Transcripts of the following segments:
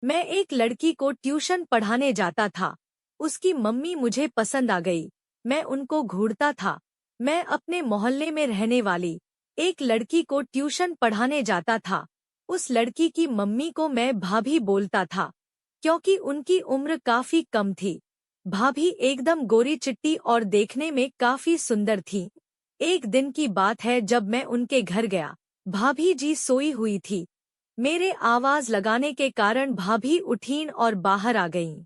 मैं एक लड़की को ट्यूशन पढ़ाने जाता था। उसकी मम्मी मुझे पसंद आ गई। मैं उनको घूरता था। मैं अपने मोहल्ले में रहने वाली एक लड़की को ट्यूशन पढ़ाने जाता था। उस लड़की की मम्मी को मैं भाभी बोलता था, क्योंकि उनकी उम्र काफी कम थी। भाभी एकदम गोरी चिट्टी और देखने में काफी सुंदर थी। एक दिन की बात है, जब मैं उनके घर गया, भाभी जी सोई हुई थी। मेरे आवाज लगाने के कारण भाभी उठीं और बाहर आ गईं।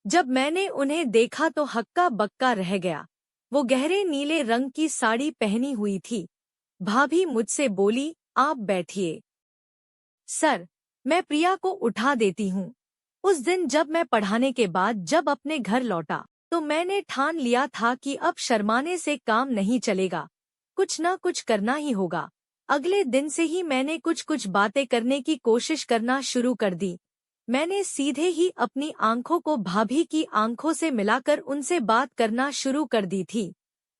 जब मैंने उन्हें देखा तो हक्का बक्का रह गया। वो गहरे नीले रंग की साड़ी पहनी हुई थी। भाभी मुझसे बोली, आप बैठिए सर, मैं प्रिया को उठा देती हूँ। उस दिन जब मैं पढ़ाने के बाद जब अपने घर लौटा, तो मैंने ठान लिया था कि अब शर्माने से काम नहीं चलेगा, कुछ न कुछ करना ही होगा। अगले दिन से ही मैंने कुछ कुछ बातें करने की कोशिश करना शुरू कर दी। मैंने सीधे ही अपनी आंखों को भाभी की आंखों से मिलाकर उनसे बात करना शुरू कर दी थी।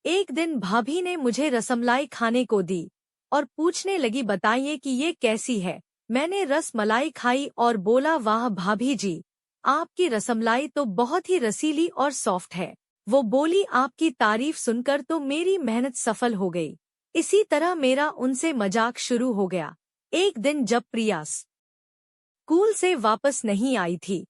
एक दिन भाभी ने मुझे रसमलाई खाने को दी और पूछने लगी, बताइए कि ये कैसी है। मैंने रस मलाई खाई और बोला, वाह भाभी जी, आपकी रसमलाई तो बहुत ही रसीली और सॉफ्ट है। वो बोली, आपकी तारीफ सुनकर तो मेरी मेहनत सफल हो गई। इसी तरह मेरा उनसे मजाक शुरू हो गया। एक दिन जब प्रिया स्कूल से वापस नहीं आई थी,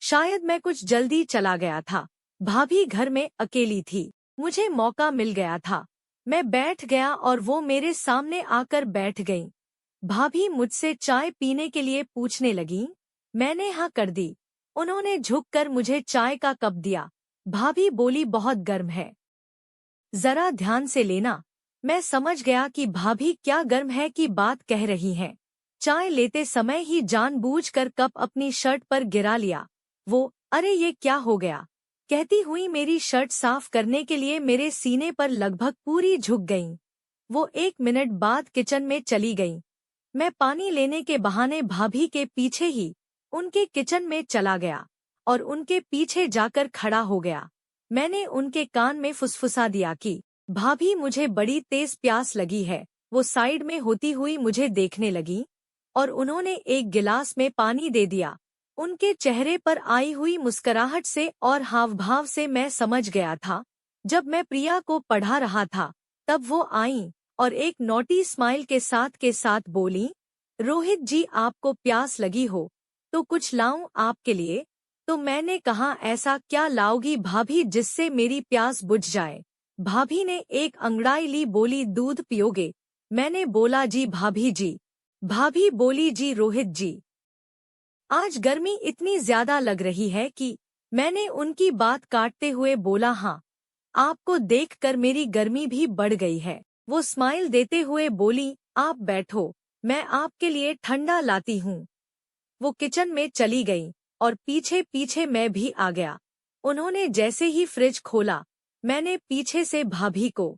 शायद मैं कुछ जल्दी चला गया था, भाभी घर में अकेली थी। मुझे मौका मिल गया था। मैं बैठ गया और वो मेरे सामने आकर बैठ गईं। भाभी मुझसे चाय पीने के लिए पूछने लगीं। मैंने हाँ कर दी। उन्होंने झुककर मुझे चाय का कप दिया। भाभी बोली, बहुत गर्म है, जरा ध्यान से लेना। मैं समझ गया कि भाभी क्या गर्म है की बात कह रही हैं। चाय लेते समय ही जानबूझकर कप अपनी शर्ट पर गिरा लिया। वो, अरे ये क्या हो गया, कहती हुई मेरी शर्ट साफ करने के लिए मेरे सीने पर लगभग पूरी झुक गईं। वो 1 मिनट बाद किचन में चली गईं। मैं पानी लेने के बहाने भाभी के पीछे ही उनके किचन में चला गया और उनके पीछे जाकर खड़ा हो गया। मैंने उनके कान में फुसफुसा दिया कि भाभी, मुझे बड़ी तेज प्यास लगी है। वो साइड में होती हुई मुझे देखने लगी और उन्होंने एक गिलास में पानी दे दिया। उनके चेहरे पर आई हुई मुस्कुराहट से और हावभाव से मैं समझ गया था, जब मैं प्रिया को पढ़ा रहा था तब वो आईं और एक नोटी स्माइल के साथ बोली, रोहित जी, आपको प्यास लगी हो तो कुछ लाऊं आपके लिए। तो मैंने कहा, ऐसा क्या लाओगी भाभी जिससे मेरी प्यास बुझ जाए। भाभी ने एक अंगड़ाई ली, बोली, दूध पियोगे। मैंने बोला, जी भाभी जी। भाभी बोली, जी रोहित जी, आज गर्मी इतनी ज्यादा लग रही है कि। मैंने उनकी बात काटते हुए बोला, हाँ, आपको देखकर मेरी गर्मी भी बढ़ गई है। वो स्माइल देते हुए बोली, आप बैठो, मैं आपके लिए ठंडा लाती हूँ। वो किचन में चली गई और पीछे पीछे मैं भी आ गया। उन्होंने जैसे ही फ्रिज खोला, मैंने पीछे से भाभी को